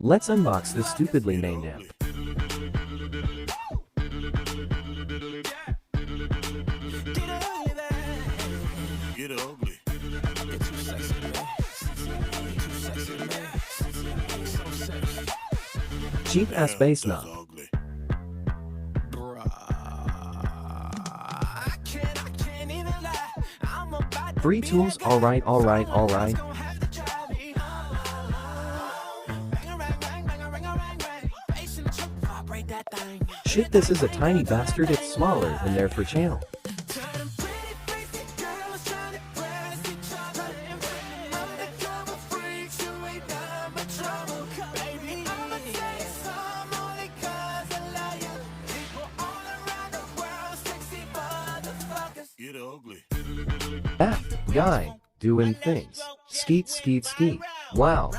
Let's unbox this stupidly named amp. Get ugly. Cheap ass bass knob. Free tools, alright. Shit, this is a tiny bastard, it's smaller than their for channel. Get ugly. That guy doing things. Skeet. Wow.